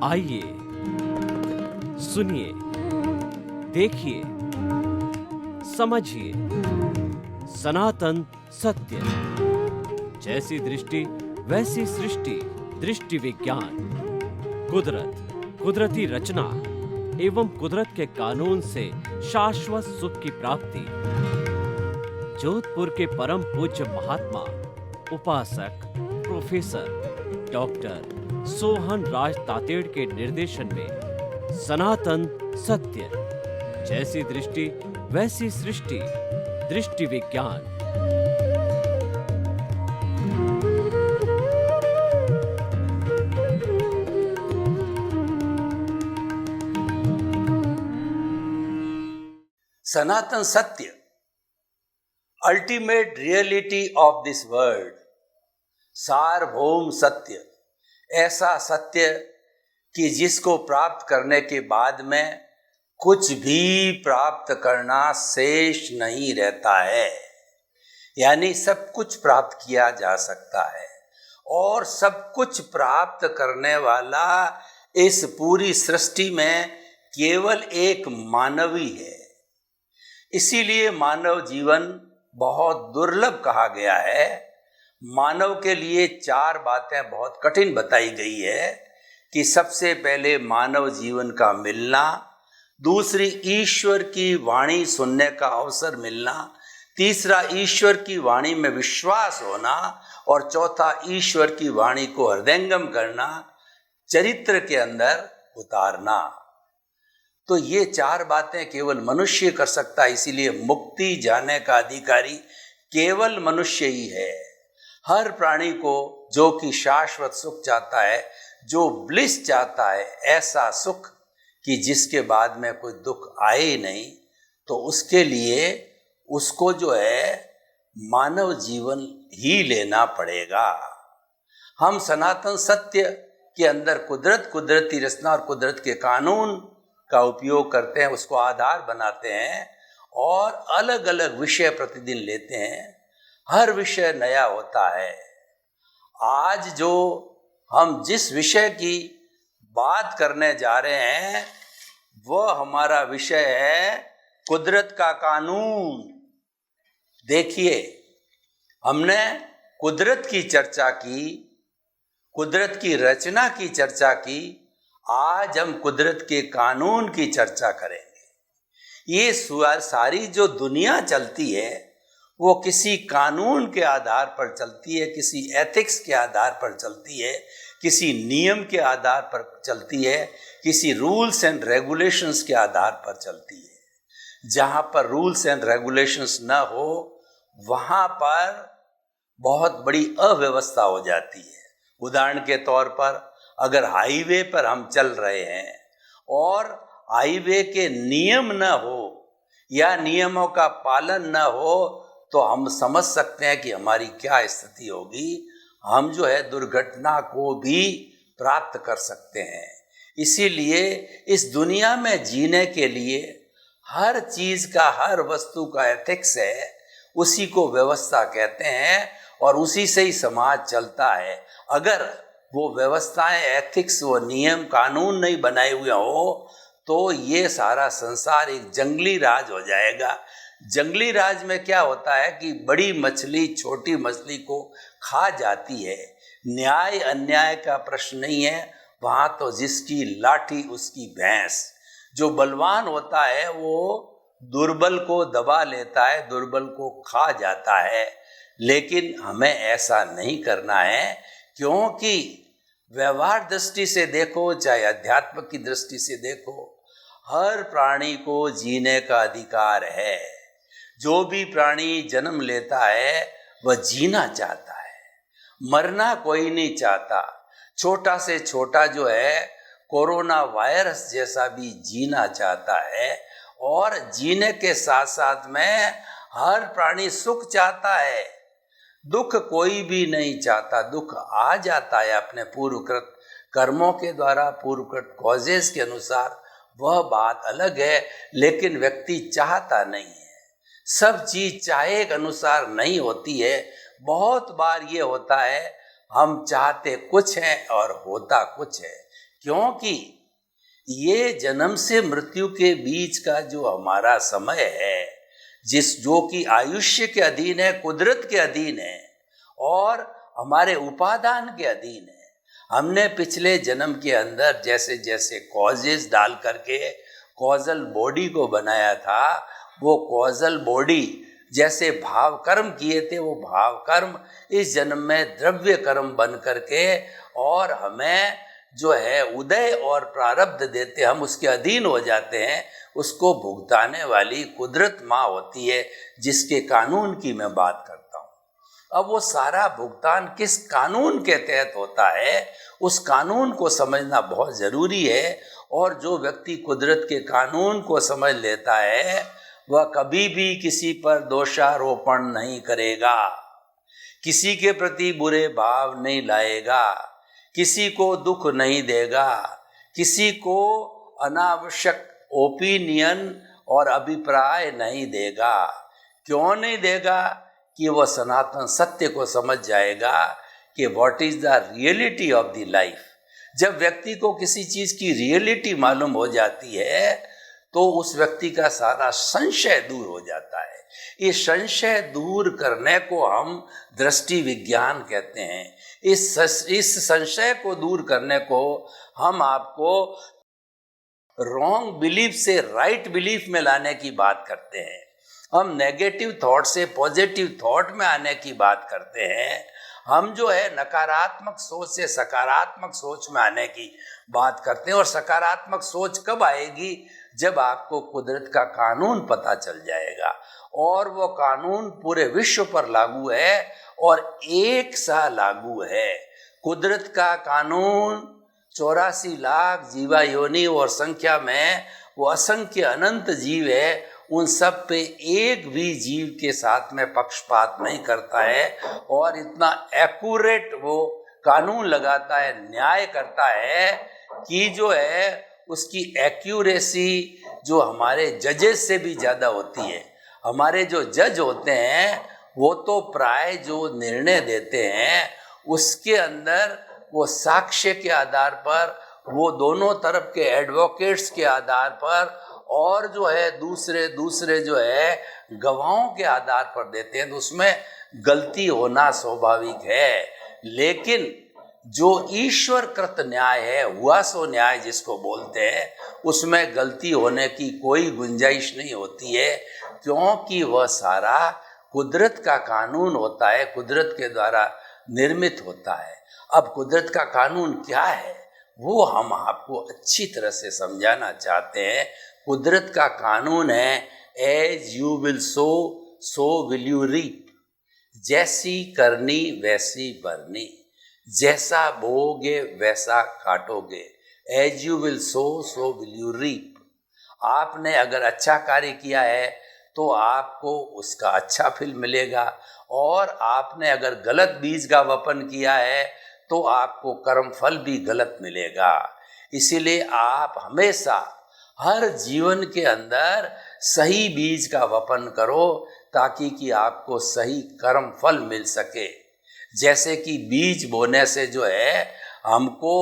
आइए, सुनिए, देखिए, समझिए सनातन सत्य। जैसी दृष्टि वैसी सृष्टि, दृष्टि विज्ञान। कुदरत, कुदरती रचना एवं कुदरत के कानून से शाश्वत सुख की प्राप्ति। जोधपुर के परम पूज्य महात्मा उपासक प्रोफेसर डॉक्टर सोहन राज तातेड़ के निर्देशन में सनातन सत्य। जैसी दृष्टि वैसी सृष्टि, दृष्टि विज्ञान। सनातन सत्य, ultimate reality of this world, सार्वभौम सत्य, ऐसा सत्य कि जिसको प्राप्त करने के बाद में कुछ भी प्राप्त करना शेष नहीं रहता है। यानी सब कुछ प्राप्त किया जा सकता है और सब कुछ प्राप्त करने वाला इस पूरी सृष्टि में केवल एक मानव ही है। इसीलिए मानव जीवन बहुत दुर्लभ कहा गया है। मानव के लिए 4 बातें बहुत कठिन बताई गई है कि सबसे पहले मानव जीवन का मिलना, दूसरी ईश्वर की वाणी सुनने का अवसर मिलना, तीसरा ईश्वर की वाणी में विश्वास होना और चौथा ईश्वर की वाणी को हृदयंगम करना, चरित्र के अंदर उतारना। तो ये 4 बातें केवल मनुष्य कर सकता है। इसीलिए मुक्ति जाने का अधिकारी केवल मनुष्य ही है। हर प्राणी को जो कि शाश्वत सुख चाहता है, जो ब्लिस चाहता है, ऐसा सुख कि जिसके बाद में कोई दुख आए ही नहीं, तो उसके लिए उसको जो है मानव जीवन ही लेना पड़ेगा। हम सनातन सत्य के अंदर कुदरत, कुदरती रचना और कुदरत के कानून का उपयोग करते हैं, उसको आधार बनाते हैं और अलग अलग विषय प्रतिदिन लेते हैं। हर विषय नया होता है। आज जो हम जिस विषय की बात करने जा रहे हैं वह हमारा विषय है कुदरत का कानून। देखिए, हमने कुदरत की चर्चा की, कुदरत की रचना की चर्चा की। आज हम कुदरत के कानून की चर्चा करेंगे। ये सारी जो दुनिया चलती है वो किसी कानून के आधार पर चलती है, किसी एथिक्स के आधार पर चलती है, किसी नियम के आधार पर चलती है, किसी रूल्स एंड रेगुलेशंस के आधार पर चलती है। जहाँ पर रूल्स एंड रेगुलेशंस न हो वहाँ पर बहुत बड़ी अव्यवस्था हो जाती है। उदाहरण के तौर पर अगर हाईवे पर हम चल रहे हैं और हाईवे के नियम न हो या नियमों का पालन न हो तो हम समझ सकते हैं कि हमारी क्या स्थिति होगी। हम जो है दुर्घटना को भी प्राप्त कर सकते हैं। इसीलिए इस दुनिया में जीने के लिए हर चीज़ का, हर वस्तु का एथिक्स है, उसी को व्यवस्था कहते हैं और उसी से ही समाज चलता है। अगर वो व्यवस्थाएं, एथिक्स, वो नियम कानून नहीं बनाए हुए हो तो ये सारा संसार एक जंगली राज हो जाएगा। जंगली राज में क्या होता है कि बड़ी मछली छोटी मछली को खा जाती है। न्याय अन्याय का प्रश्न नहीं है वहाँ, तो जिसकी लाठी उसकी भैंस। जो बलवान होता है वो दुर्बल को दबा लेता है, दुर्बल को खा जाता है। लेकिन हमें ऐसा नहीं करना है, क्योंकि व्यवहार दृष्टि से देखो चाहे अध्यात्म की दृष्टि से देखो, हर प्राणी को जीने का अधिकार है। जो भी प्राणी जन्म लेता है वह जीना चाहता है, मरना कोई नहीं चाहता। छोटा से छोटा जो है कोरोना वायरस जैसा भी जीना चाहता है और जीने के साथ साथ में हर प्राणी सुख चाहता है। दुख कोई भी नहीं चाहता। दुख आ जाता है अपने पूर्वकृत कर्मों के द्वारा, पूर्वकृत कॉजेस के अनुसार, वह बात अलग है, लेकिन व्यक्ति चाहता नहीं है। सब चीज चाहे के अनुसार नहीं होती है। बहुत बार ये होता है हम चाहते कुछ हैं और होता कुछ है। क्योंकि ये जन्म से मृत्यु के बीच का जो हमारा समय है, जो कि आयुष्य के अधीन है, कुदरत के अधीन है और हमारे उपादान के अधीन है। हमने पिछले जन्म के अंदर जैसे जैसे कॉजेस डाल करके कॉजल बॉडी को बनाया था, वो कॉजल बॉडी जैसे भाव कर्म किए थे, वो भाव कर्म इस जन्म में द्रव्य कर्म बन करके और हमें जो है उदय और प्रारब्ध देते, हम उसके अधीन हो जाते हैं। उसको भुगताने वाली कुदरत माँ होती है, जिसके कानून की मैं बात करता हूँ। अब वो सारा भुगतान किस कानून के तहत होता है, उस कानून को समझना बहुत ज़रूरी है। और जो व्यक्ति कुदरत के कानून को समझ लेता है, वह कभी भी किसी पर दोषारोपण नहीं करेगा, किसी के प्रति बुरे भाव नहीं लाएगा, किसी को दुख नहीं देगा, किसी को अनावश्यक ओपिनियन और अभिप्राय नहीं देगा। क्यों नहीं देगा? कि वह सनातन सत्य को समझ जाएगा कि what is the reality of the life. जब व्यक्ति को किसी चीज की रियलिटी मालूम हो जाती है तो उस व्यक्ति का सारा संशय दूर हो जाता है। ये संशय दूर करने को हम दृष्टि विज्ञान कहते हैं। इस संशय को दूर करने को हम आपको रॉन्ग बिलीफ से राइट बिलीफ में लाने की बात करते हैं। हम नेगेटिव थॉट से पॉजिटिव थॉट में आने की बात करते हैं। हम जो है नकारात्मक सोच से सकारात्मक सोच में आने की बात करते हैं। और सकारात्मक सोच कब आएगी? जब आपको कुदरत का कानून पता चल जाएगा और वो कानून पूरे विश्व पर लागू है और एक सा लागू है। कुदरत का कानून 84 लाख जीवा योनि और संख्या में वो असंख्य अनंत जीव है, उन सब पे एक भी जीव के साथ में पक्षपात नहीं करता है और इतना एक्यूरेट वो कानून लगाता है, न्याय करता है कि जो है उसकी एक्यूरेसी जो हमारे जजेस से भी ज़्यादा होती है। हमारे जो जज होते हैं वो तो प्राय जो निर्णय देते हैं उसके अंदर वो साक्ष्य के आधार पर, वो दोनों तरफ के एडवोकेट्स के आधार पर और जो है दूसरे जो है गवाहों के आधार पर देते हैं, तो उसमें गलती होना स्वाभाविक है। लेकिन जो ईश्वर कृत न्याय है, हुआ सो न्याय जिसको बोलते हैं, उसमें गलती होने की कोई गुंजाइश नहीं होती है, क्योंकि वह सारा कुदरत का कानून होता है, कुदरत के द्वारा निर्मित होता है। अब कुदरत का कानून क्या है वो हम आपको अच्छी तरह से समझाना चाहते हैं। कुदरत का कानून है as you will sow so will you reap. जैसी करनी वैसी भरनी, जैसा बोओगे वैसा काटोगे। As you will sow so will you reap. आपने अगर अच्छा कार्य किया है तो आपको उसका अच्छा फल मिलेगा, और आपने अगर गलत बीज का वपन किया है तो आपको कर्म फल भी गलत मिलेगा। इसीलिए आप हमेशा हर जीवन के अंदर सही बीज का वपन करो ताकि कि आपको सही कर्म फल मिल सके। जैसे कि बीज बोने से जो है हमको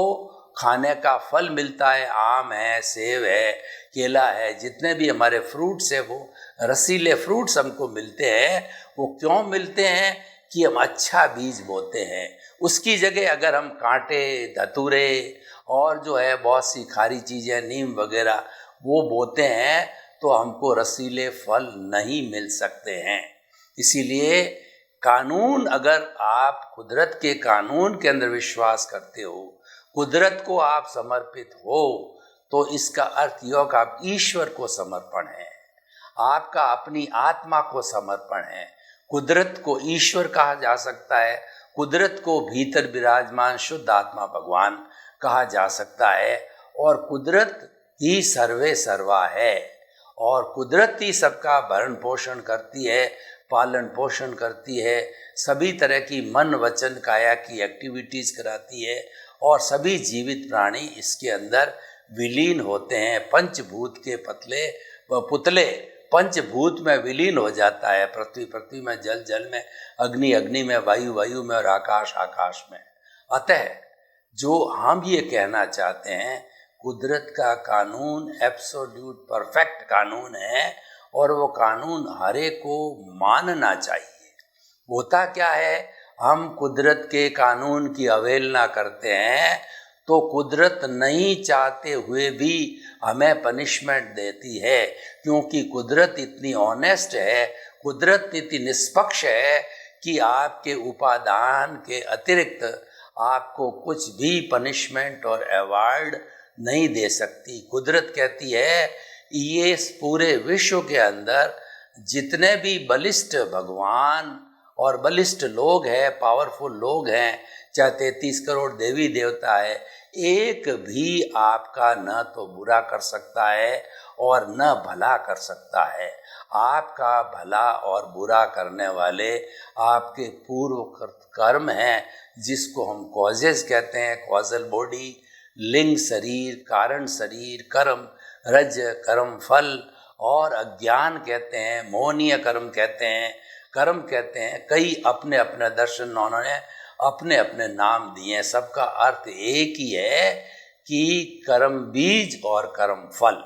खाने का फल मिलता है, आम है, सेब है, केला है, जितने भी हमारे फ्रूट्स है वो रसीले फ्रूट्स हमको मिलते हैं। वो क्यों मिलते हैं? कि हम अच्छा बीज बोते हैं। उसकी जगह अगर हम कांटे, धतूरे और जो है बहुत सी खारी चीज़ें, नीम वगैरह वो बोते हैं तो हमको रसीले फल नहीं मिल सकते हैं। इसीलिए कानून, अगर आप कुदरत के कानून के अंदर विश्वास करते हो, कुदरत को आप समर्पित हो, तो इसका अर्थ योग आप ईश्वर को समर्पण है, आपका अपनी आत्मा को समर्पण है। कुदरत को ईश्वर कहा जा सकता है, कुदरत को भीतर विराजमान शुद्ध आत्मा भगवान कहा जा सकता है, और कुदरत ही सर्वे सर्वा है, और कुदरत ही सबका भरण पोषण करती है, पालन पोषण करती है, सभी तरह की मन वचन काया की एक्टिविटीज़ कराती है, और सभी जीवित प्राणी इसके अंदर विलीन होते हैं। पंचभूत के पुतले पंचभूत में विलीन हो जाता है। पृथ्वी में, जल में, अग्नि में, वायु में और आकाश में। अतः जो हम ये कहना चाहते हैं, कुदरत का कानून एब्सोल्यूट परफेक्ट कानून है और वो कानून हर एक को मानना चाहिए। होता क्या है, हम कुदरत के कानून की अवहेलना करते हैं तो कुदरत नहीं चाहते हुए भी हमें पनिशमेंट देती है, क्योंकि कुदरत इतनी ऑनेस्ट है, कुदरत इतनी निष्पक्ष है कि आपके उपादान के अतिरिक्त आपको कुछ भी पनिशमेंट और अवार्ड नहीं दे सकती। कुदरत कहती है ये इस पूरे विश्व के अंदर जितने भी बलिष्ठ भगवान और बलिष्ठ लोग हैं, पावरफुल लोग हैं, चाहे 33 करोड़ देवी देवता है, एक भी आपका न तो बुरा कर सकता है और न भला कर सकता है। आपका भला और बुरा करने वाले आपके पूर्व कर्म हैं, जिसको हम कॉजेज कहते हैं, कॉजल बॉडी, लिंग शरीर, कारण शरीर, कर्म, रज कर्म फल, और अज्ञान कहते हैं, मोहनीय कर्म कहते हैं, कर्म कहते हैं। कई अपने अपने दर्शन उन्होंने अपने अपने नाम दिए। सबका अर्थ एक ही है कि कर्म बीज और कर्म फल।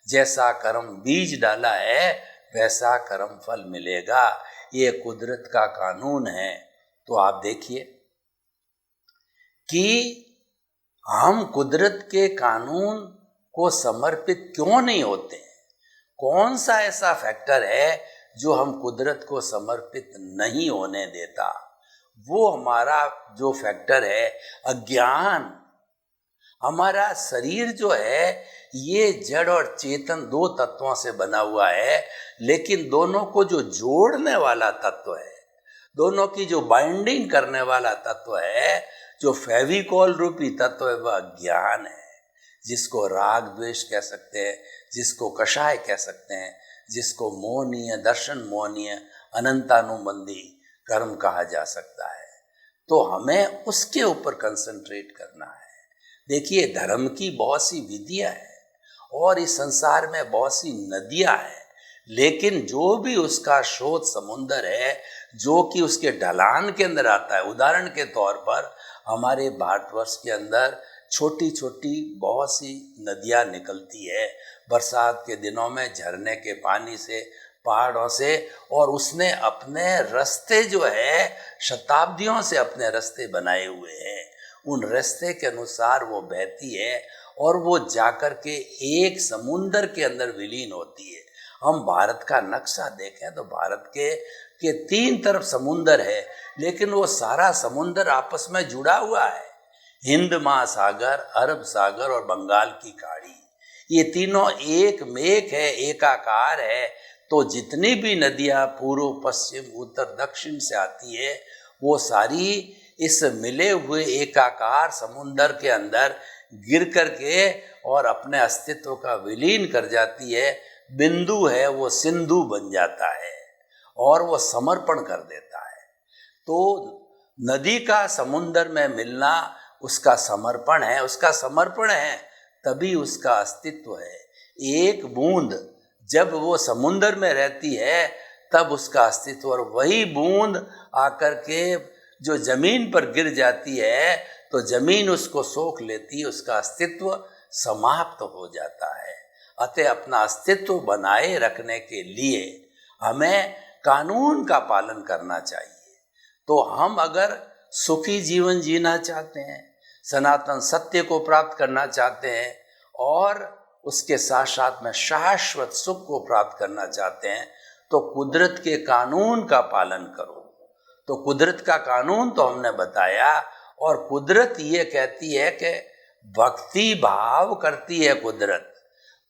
जैसा कर्म बीज डाला है वैसा कर्म फल मिलेगा। ये कुदरत का कानून है। तो आप देखिए कि हम कुदरत के कानून को समर्पित क्यों नहीं होते हैं। कौन सा ऐसा फैक्टर है जो हम कुदरत को समर्पित नहीं होने देता। वो हमारा जो फैक्टर है अज्ञान। हमारा शरीर जो है ये जड़ और चेतन दो तत्वों से बना हुआ है, लेकिन दोनों को जो जोड़ने वाला तत्व है, दोनों की जो बाइंडिंग करने वाला तत्व है, जो फेविकॉल रूपी तत्व है, वह अज्ञान है। जिसको राग द्वेष कह सकते हैं, जिसको कषाय कह सकते हैं, जिसको मोहनीय दर्शन, मोहनीय अनंतानुबंधी कर्म कहा जा सकता है। तो हमें उसके ऊपर कंसंट्रेट करना है। देखिए, धर्म की बहुत सी विधियां हैं और इस संसार में बहुत सी नदियां हैं, लेकिन जो भी उसका स्रोत समुंदर है, जो कि उसके ढलान के अंदर आता है। उदाहरण के तौर पर हमारे भारतवर्ष के अंदर छोटी छोटी बहुत सी नदियां निकलती है बरसात के दिनों में, झरने के पानी से, पहाड़ों से, और उसने अपने रास्ते जो है शताब्दियों से अपने रास्ते बनाए हुए हैं। उन रास्ते के अनुसार वो बहती है और वो जाकर के एक समुंदर के अंदर विलीन होती है। हम भारत का नक्शा देखें तो भारत के 3 तरफ समुंदर है, लेकिन वो सारा समुंदर आपस में जुड़ा हुआ है। हिंद महासागर, अरब सागर और बंगाल की खाड़ी, ये तीनों एक मेक है, एकाकार है। तो जितनी भी नदियां पूर्व पश्चिम उत्तर दक्षिण से आती है, वो सारी इस मिले हुए एकाकार समुंदर के अंदर गिर करके और अपने अस्तित्व का विलीन कर जाती है। बिंदु है वो सिंधु बन जाता है और वो समर्पण कर देता है। तो नदी का समुंदर में मिलना उसका समर्पण है, उसका समर्पण है, तभी उसका अस्तित्व है। एक बूंद जब वो समुंदर में रहती है तब उसका अस्तित्व, और वही बूंद आकर के जो जमीन पर गिर जाती है तो जमीन उसको सोख लेती है, उसका अस्तित्व समाप्त हो जाता है। अतः अपना अस्तित्व बनाए रखने के लिए हमें कानून का पालन करना चाहिए। तो हम अगर सुखी जीवन जीना चाहते हैं, सनातन सत्य को प्राप्त करना चाहते हैं और उसके साथ साथ में शाश्वत सुख को प्राप्त करना चाहते हैं, तो कुदरत के कानून का पालन करो। तो कुदरत का कानून तो हमने बताया, और कुदरत ये कहती है कि भक्ति भाव करती है।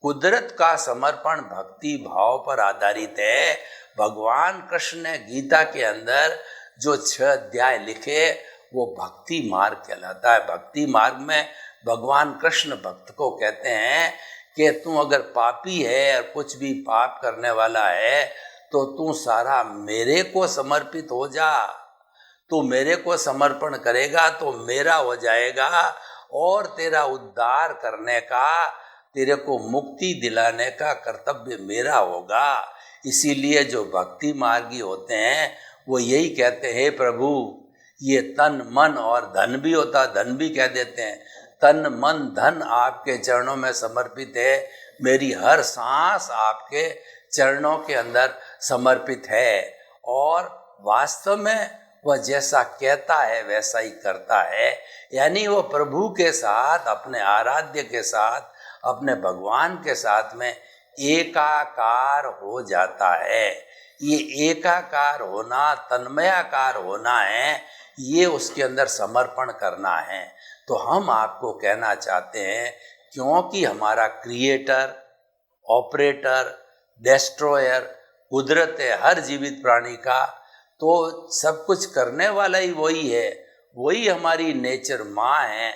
कुदरत का समर्पण भक्ति भाव पर आधारित है। भगवान कृष्ण ने गीता के अंदर जो 6 अध्याय लिखे वो भक्ति मार्ग कहलाता है। भक्ति मार्ग में भगवान कृष्ण भक्त को कहते हैं कि तू अगर पापी है और कुछ भी पाप करने वाला है तो तू सारा मेरे को समर्पित हो जा। तू मेरे को समर्पण करेगा तो मेरा हो जाएगा और तेरा उद्धार करने का, तेरे को मुक्ति दिलाने का कर्तव्य मेरा होगा। इसीलिए जो भक्ति मार्गी होते हैं वो यही कहते हैं, हे प्रभु ये तन मन और धन भी होता, धन भी कह देते हैं। तन मन धन आपके चरणों में समर्पित है, मेरी हर सांस आपके चरणों के अंदर समर्पित है। और वास्तव में वह जैसा कहता है वैसा ही करता है, यानी वो प्रभु के साथ, अपने आराध्य के साथ, अपने भगवान के साथ में एकाकार हो जाता है। ये एकाकार होना, तन्मयाकार होना है, ये उसके अंदर समर्पण करना है। तो हम आपको कहना चाहते हैं, क्योंकि हमारा क्रिएटर, ऑपरेटर, डेस्ट्रॉयर कुदरत है हर जीवित प्राणी का, तो सब कुछ करने वाला ही वही है, वही हमारी नेचर माँ है।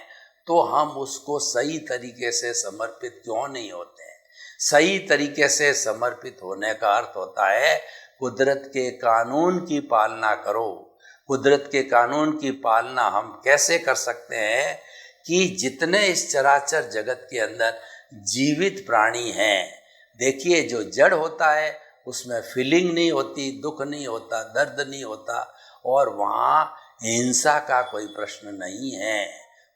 तो हम उसको सही तरीके से समर्पित क्यों नहीं होते हैं? सही तरीके से समर्पित होने का अर्थ होता है कुदरत के कानून की पालना करो। कुदरत के कानून की पालना हम कैसे कर सकते हैं कि जितने इस चराचर जगत के अंदर जीवित प्राणी हैं, देखिए जो जड़ होता है उसमें फीलिंग नहीं होती, दुख नहीं होता, दर्द नहीं होता, और वहाँ हिंसा का कोई प्रश्न नहीं है।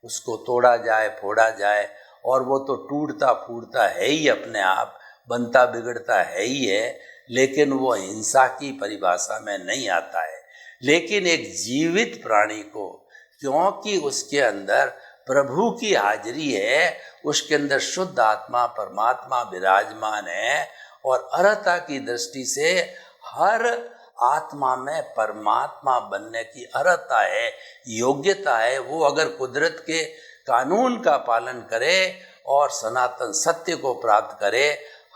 उसको तोड़ा जाए, फोड़ा जाए, और वो तो टूटता फूटता है ही अपने आप, बनता बिगड़ता है ही है, लेकिन वो हिंसा की परिभाषा में नहीं आता है। लेकिन एक जीवित प्राणी को, क्योंकि उसके अंदर प्रभु की हाजिरी है, उसके अंदर शुद्ध आत्मा परमात्मा विराजमान है, और अर्हता की दृष्टि से हर आत्मा में परमात्मा बनने की अर्हता है, योग्यता है। वो अगर कुदरत के कानून का पालन करे और सनातन सत्य को प्राप्त करे,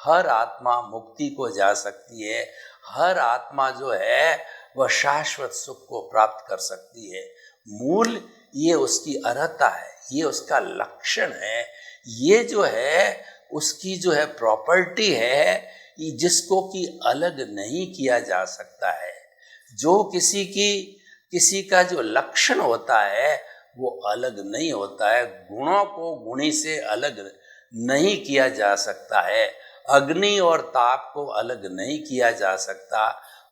हर आत्मा मुक्ति को जा सकती है। हर आत्मा जो है वह शाश्वत सुख को प्राप्त कर सकती है। मूल ये उसकी अर्हता है, ये उसका लक्षण है, ये जो है उसकी जो है प्रॉपर्टी है, जिसको कि अलग नहीं किया जा सकता है। जो किसी का जो लक्षण होता है वो अलग नहीं होता है। गुणों को गुणी से अलग नहीं किया जा सकता है। अग्नि और ताप को अलग नहीं किया जा सकता,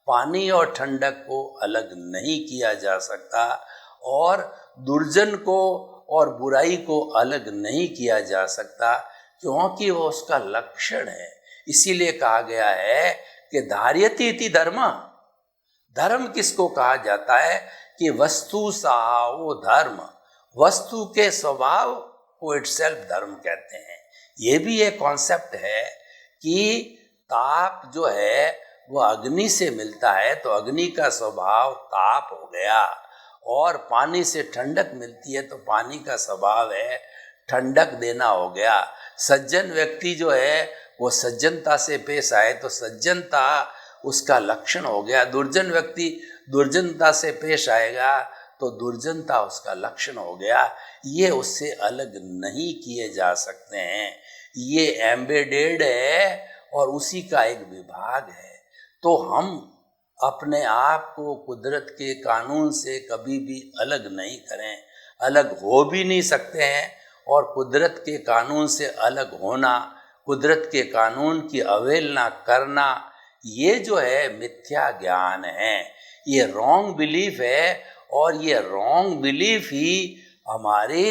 पानी और ठंडक को अलग नहीं किया जा सकता, और दुर्जन को और बुराई को अलग नहीं किया जा सकता, क्योंकि वो उसका लक्षण है। इसीलिए कहा गया है कि धार्यति इति धर्म। धर्म किसको कहा जाता है कि वस्तु साहो धर्म, वस्तु के स्वभाव को इटसेल्फ धर्म कहते हैं। ये भी एक कॉन्सेप्ट है कि ताप जो है वो अग्नि से मिलता है, तो अग्नि का स्वभाव ताप हो गया, और पानी से ठंडक मिलती है तो पानी का स्वभाव है ठंडक देना हो गया। सज्जन व्यक्ति जो है वो सज्जनता से पेश आए तो सज्जनता उसका लक्षण हो गया। दुर्जन व्यक्ति दुर्जनता से पेश आएगा तो दुर्जनता उसका लक्षण हो गया। ये उससे अलग नहीं किए जा सकते हैं, ये एम्बेडेड है और उसी का एक विभाग है। तो हम अपने आप को कुदरत के कानून से कभी भी अलग नहीं करें, अलग हो भी नहीं सकते हैं। और कुदरत के कानून से अलग होना, कुदरत के कानून की अवहेलना करना, ये जो है मिथ्या ज्ञान है, ये रॉन्ग बिलीफ है। और ये रॉन्ग बिलीफ ही हमारे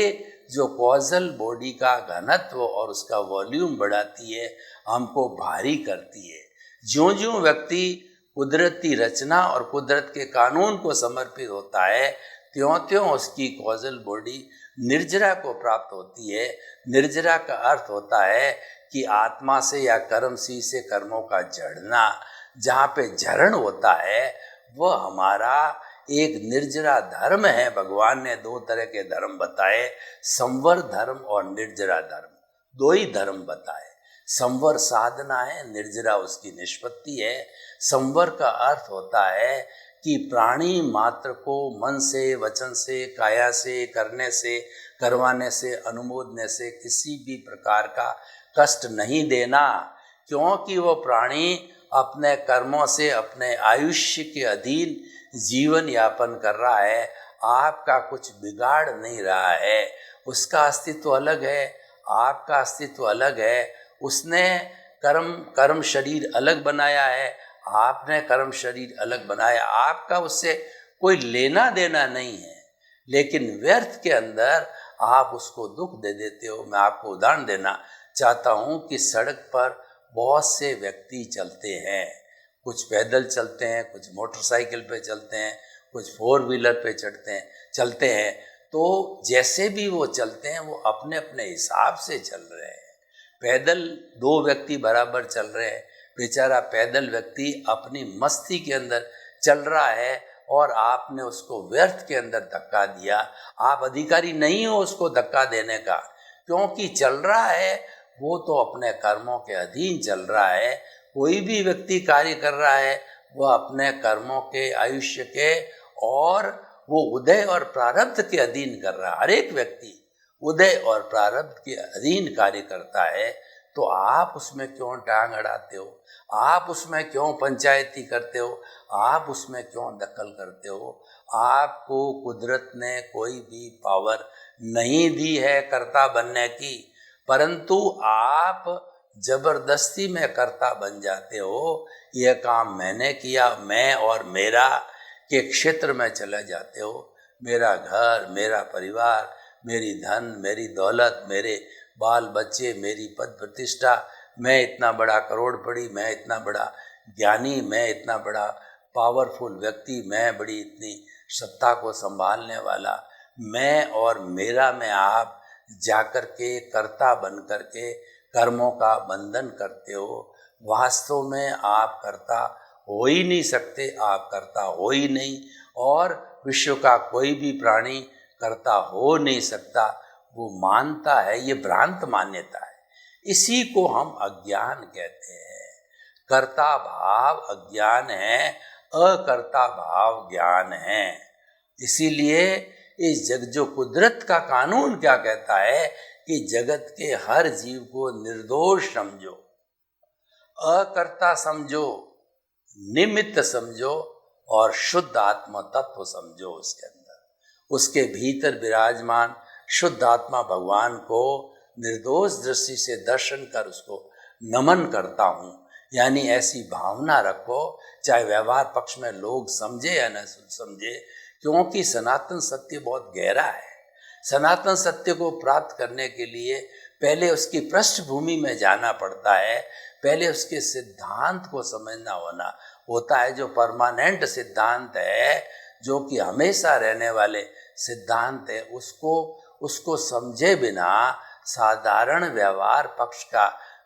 जो कॉजल बॉडी का घनत्व और उसका वॉल्यूम बढ़ाती है, हमको भारी करती है। ज्यों ज्यों व्यक्ति कुदरती रचना और कुदरत के कानून को समर्पित होता है, त्यों त्यों उसकी कॉजल बॉडी निर्जरा को प्राप्त होती है। निर्जरा का अर्थ होता है कि आत्मा से या कर्मसी से कर्मों का झड़ना। जहाँ पे झरण होता है वह हमारा एक निर्जरा धर्म है। भगवान ने दो तरह के धर्म बताए, संवर धर्म और निर्जरा धर्म, दो ही धर्म बताए। संवर साधना है, निर्जरा उसकी निष्पत्ति है। संवर का अर्थ होता है कि प्राणी मात्र को मन से, वचन से, काया से, करने से, करवाने से, अनुमोदने से किसी भी प्रकार का कष्ट नहीं देना, क्योंकि वो प्राणी अपने कर्मों से अपने आयुष्य के अधीन जीवन यापन कर रहा है। आपका कुछ बिगाड़ नहीं रहा है, उसका अस्तित्व अलग है, आपका अस्तित्व अलग है। उसने कर्म शरीर अलग बनाया है, आपने कर्म शरीर अलग बनाया। आपका उससे कोई लेना देना नहीं है। लेकिन व्यर्थ के अंदर आप उसको दुख दे देते हो। मैं आपको उदाहरण देना चाहता हूँ कि सड़क पर बहुत से व्यक्ति चलते हैं, कुछ पैदल चलते हैं, कुछ मोटरसाइकिल पे चलते हैं, कुछ फोर व्हीलर पे चलते हैं। तो जैसे भी वो चलते हैं वो अपने अपने हिसाब से चल रहे हैं। पैदल दो व्यक्ति बराबर चल रहे हैं, बेचारा पैदल व्यक्ति अपनी मस्ती के अंदर चल रहा है और आपने उसको व्यर्थ के अंदर धक्का दिया। आप अधिकारी नहीं हो उसको धक्का देने का, क्योंकि चल रहा है वो तो अपने कर्मों के अधीन चल रहा है। कोई भी व्यक्ति कार्य कर रहा है वह अपने कर्मों के, आयुष्य के, और वो उदय और प्रारब्ध के अधीन कर रहा है। हर एक व्यक्ति उदय और प्रारब्ध के अधीन कार्य करता है। तो आप उसमें क्यों टांग अड़ाते हो? आप उसमें क्यों पंचायती करते हो? आप उसमें क्यों दखल करते हो? आपको कुदरत ने कोई भी पावर नहीं दी है कर्ता बनने की, परंतु आप जबरदस्ती में कर्ता बन जाते हो। यह काम मैंने किया, मैं और मेरा के क्षेत्र में चले जाते हो। मेरा घर, मेरा परिवार, मेरी धन, मेरी दौलत, मेरे बाल बच्चे, मेरी पद प्रतिष्ठा, मैं इतना बड़ा करोड़पति, मैं इतना बड़ा ज्ञानी, मैं इतना बड़ा पावरफुल व्यक्ति, मैं बड़ी इतनी सत्ता को संभालने वाला, मैं और मेरा में आप जाकर के कर्ता बन कर के कर्मों का बंधन करते हो। वास्तव में आप कर्ता हो ही नहीं सकते, आप कर्ता हो ही नहीं, और विश्व का कोई भी प्राणी कर्ता हो नहीं सकता। वो मानता है, ये भ्रांत मान्यता है। इसी को हम अज्ञान कहते हैं। कर्ता भाव अज्ञान है, अकर्ता भाव ज्ञान है। इसीलिए इस जो कुदरत का कानून क्या कहता है कि जगत के हर जीव को निर्दोष समझो, अकर्ता समझो, निमित्त समझो और शुद्ध आत्मा तत्व समझो। उसके अंदर, उसके भीतर विराजमान शुद्ध आत्मा भगवान को निर्दोष दृष्टि से दर्शन कर उसको नमन करता हूँ। यानी ऐसी भावना रखो, चाहे व्यवहार पक्ष में लोग समझे या न समझे, क्योंकि सनातन सत्य बहुत गहरा है। सनातन सत्य को प्राप्त करने के लिए पहले उसकी पृष्ठभूमि में जाना पड़ता है, पहले उसके सिद्धांत को समझना होता है। जो परमानेंट सिद्धांत है, जो कि हमेशा रहने वाले सिद्धांत है, उसको समझे बिना साधारण व्यवहार पक्ष का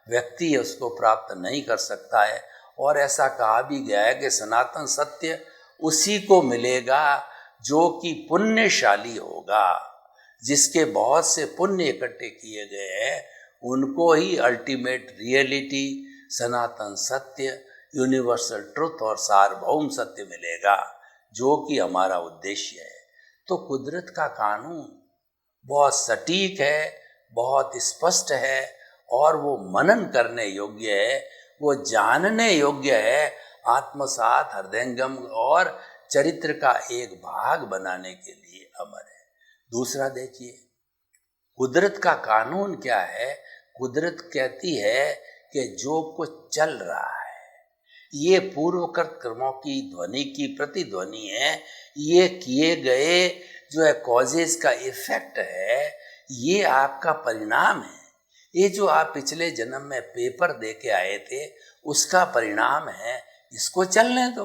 व्यक्ति उसको प्राप्त नहीं कर सकता है। और ऐसा कहा भी गया है कि सनातन सत्य उसी को मिलेगा जो कि पुण्यशाली होगा, जिसके बहुत से पुण्य इकट्ठे किए गए हैं, उनको ही अल्टीमेट रियलिटी, सनातन सत्य, यूनिवर्सल ट्रुथ और सार्वभौम सत्य मिलेगा, जो कि हमारा उद्देश्य है। तो कुदरत का कानून बहुत सटीक है, बहुत स्पष्ट है, और वो मनन करने योग्य है, वो जानने योग्य है, आत्मसात, हृदयंगम और चरित्र का एक भाग बनाने के लिए अमर है। दूसरा देखिए, कुदरत का कानून क्या है? कुदरत कहती है कि जो कुछ चल रहा है, ये पूर्वकृत कर्मों की ध्वनि की प्रतिध्वनि है। ये किए गए जो है कॉजेज का इफेक्ट है, ये आपका परिणाम है। ये जो आप पिछले जन्म में पेपर दे के आए थे, उसका परिणाम है। इसको चलने दो,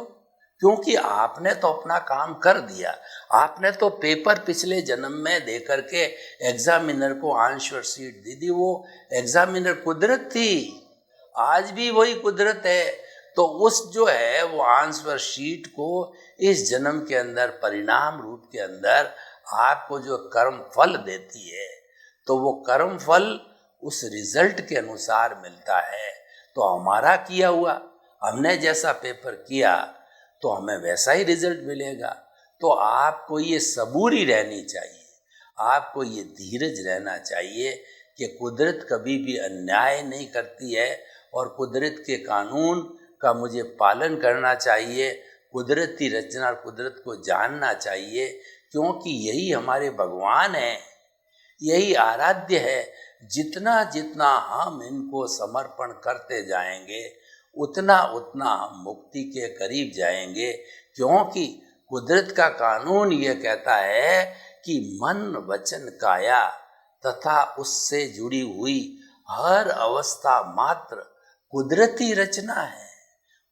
क्योंकि आपने तो अपना काम कर दिया। आपने तो पेपर पिछले जन्म में दे करके एग्जामिनर को आंसर शीट दी थी। वो एग्जामिनर कुदरत थी, आज भी वही कुदरत है। तो उस जो है वो आंसर शीट को इस जन्म के अंदर परिणाम रूप के अंदर आपको जो कर्म फल देती है, तो वो कर्म फल उस रिजल्ट के अनुसार मिलता है। तो हमारा किया हुआ, हमने जैसा पेपर किया तो हमें वैसा ही रिजल्ट मिलेगा। तो आपको ये सबूरी रहनी चाहिए, आपको ये धीरज रहना चाहिए कि कुदरत कभी भी अन्याय नहीं करती है, और कुदरत के कानून का मुझे पालन करना चाहिए। कुदरत की रचना और कुदरत को जानना चाहिए, क्योंकि यही हमारे भगवान हैं, यही आराध्य है। जितना जितना हम इनको समर्पण करते जाएंगे, उतना उतना हम मुक्ति के करीब जाएंगे। क्योंकि कुदरत का कानून ये कहता है कि मन वचन काया तथा उससे जुड़ी हुई हर अवस्था मात्र कुदरती रचना है।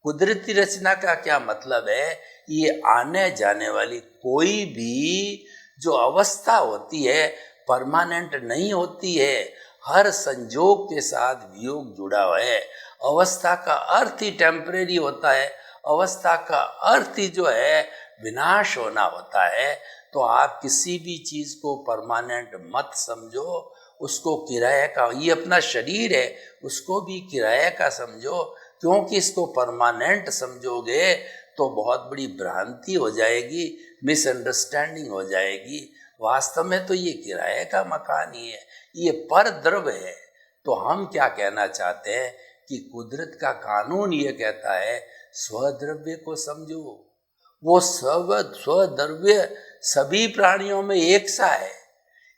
कुदरती रचना का क्या मतलब है? ये आने जाने वाली कोई भी जो अवस्था होती है परमानेंट नहीं होती है। हर संजोग के साथ वियोग जुड़ा हुआ है। अवस्था का अर्थ ही टेम्परेरी होता है। अवस्था का अर्थ ही जो है विनाश होना होता है। तो आप किसी भी चीज को परमानेंट मत समझो, उसको किराए का, ये अपना शरीर है उसको भी किराए का समझो, क्योंकि इसको परमानेंट समझोगे तो बहुत बड़ी भ्रांति हो जाएगी, मिसअंडरस्टैंडिंग हो जाएगी। वास्तव में तो ये किराए का मकान ही है, ये पर द्रव्य है। तो हम क्या कहना चाहते हैं कि कुदरत का कानून ये कहता है स्वद्रव्य को समझो। वो स्वद्रव्य सभी प्राणियों में एक सा है।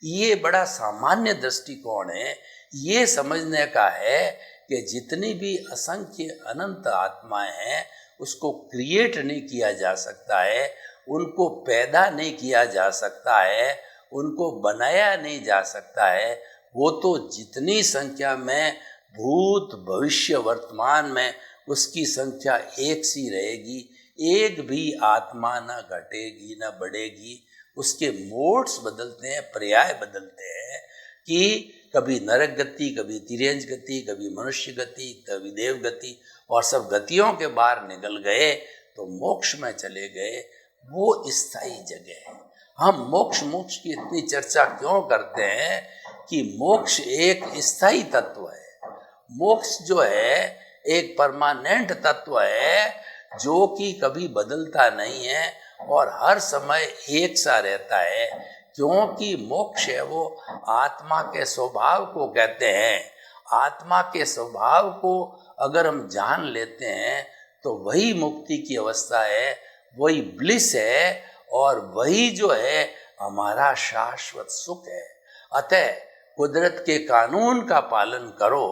ये बड़ा सामान्य दृष्टिकोण है। ये समझने का है कि जितनी भी असंख्य अनंत आत्माएं हैं उसको क्रिएट नहीं किया जा सकता है, उनको पैदा नहीं किया जा सकता है, उनको बनाया नहीं जा सकता है। वो तो जितनी संख्या में भूत भविष्य वर्तमान में उसकी संख्या एक सी रहेगी। एक भी आत्मा न घटेगी न बढ़ेगी। उसके मोड्स बदलते हैं, पर्याय बदलते हैं कि कभी नरक गति, कभी तिर्यंज गति, कभी मनुष्य गति, कभी देव गति, और सब गतियों के बाहर निकल गए तो मोक्ष में चले गए। वो स्थायी जगह है। हम मोक्ष मोक्ष की इतनी चर्चा क्यों करते हैं कि मोक्ष एक स्थायी तत्व है। मोक्ष जो है एक परमानेंट तत्व है जो कि कभी बदलता नहीं है और हर समय एक सा रहता है, क्योंकि मोक्ष है वो आत्मा के स्वभाव को कहते हैं। आत्मा के स्वभाव को अगर हम जान लेते हैं तो वही मुक्ति की अवस्था है, वही ब्लिस है और वही जो है हमारा शाश्वत सुख है। अतः कुदरत के कानून का पालन करो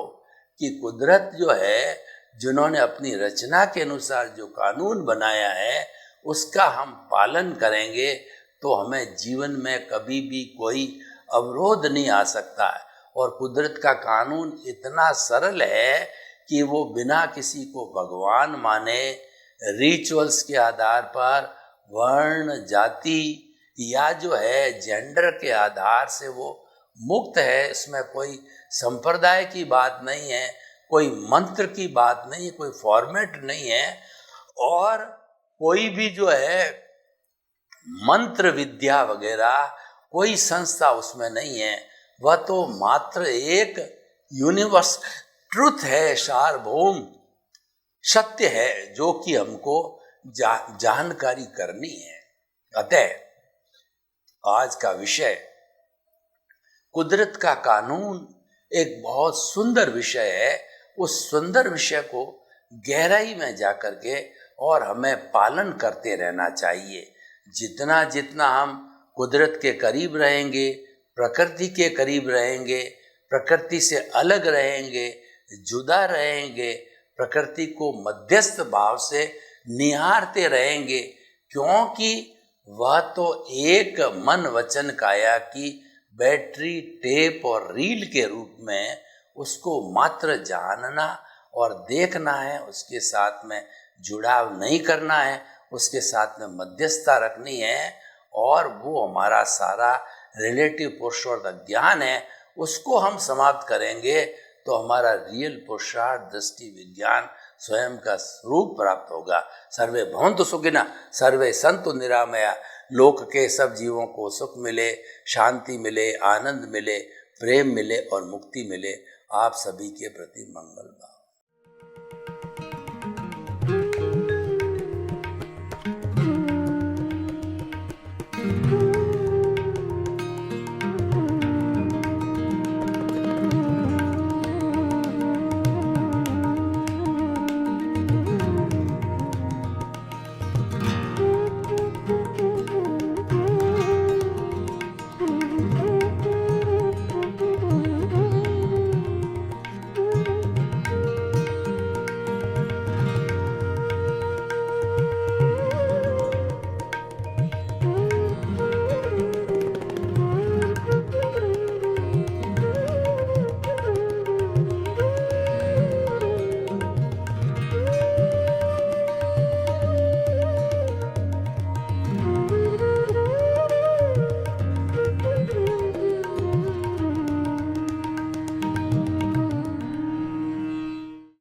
कि कुदरत जो है, जिन्होंने अपनी रचना के अनुसार जो कानून बनाया है उसका हम पालन करेंगे तो हमें जीवन में कभी भी कोई अवरोध नहीं आ सकता है। और कुदरत का कानून इतना सरल है कि वो बिना किसी को भगवान माने, रिचुअल्स के आधार पर, वर्ण जाति या जो है जेंडर के आधार से वो मुक्त है। इसमें कोई संप्रदाय की बात नहीं है, कोई मंत्र की बात नहीं है, कोई फॉर्मेट नहीं है, और कोई भी जो है मंत्र विद्या वगैरह कोई संस्था उसमें नहीं है। वह तो मात्र एक यूनिवर्स ट्रुथ है, सार्वभौम सत्य है जो कि हमको जानकारी करनी है। अतः आज का विषय कुदरत का कानून एक बहुत सुंदर विषय है। उस सुंदर विषय को गहराई में जाकर के और हमें पालन करते रहना चाहिए। जितना जितना हम कुदरत के करीब रहेंगे, प्रकृति के करीब रहेंगे, प्रकृति से अलग रहेंगे, जुदा रहेंगे, प्रकृति को मध्यस्थ भाव से निहारते रहेंगे, क्योंकि वह तो एक मन वचन काया की बैटरी, टेप और रील के रूप में उसको मात्र जानना और देखना है। उसके साथ में जुड़ाव नहीं करना है, उसके साथ में मध्यस्थता रखनी है, और वो हमारा सारा रिलेटिव पुरुषार्थ ज्ञान है उसको हम समाप्त करेंगे तो हमारा रियल पुरुषार्थ दृष्टि विज्ञान स्वयं का स्वरूप प्राप्त होगा। सर्वे भवन्तु सुखिनः, सर्वे सन्तु निरामया। लोक के सब जीवों को सुख मिले, शांति मिले, आनंद मिले, प्रेम मिले और मुक्ति मिले। आप सभी के प्रति मंगल भाव।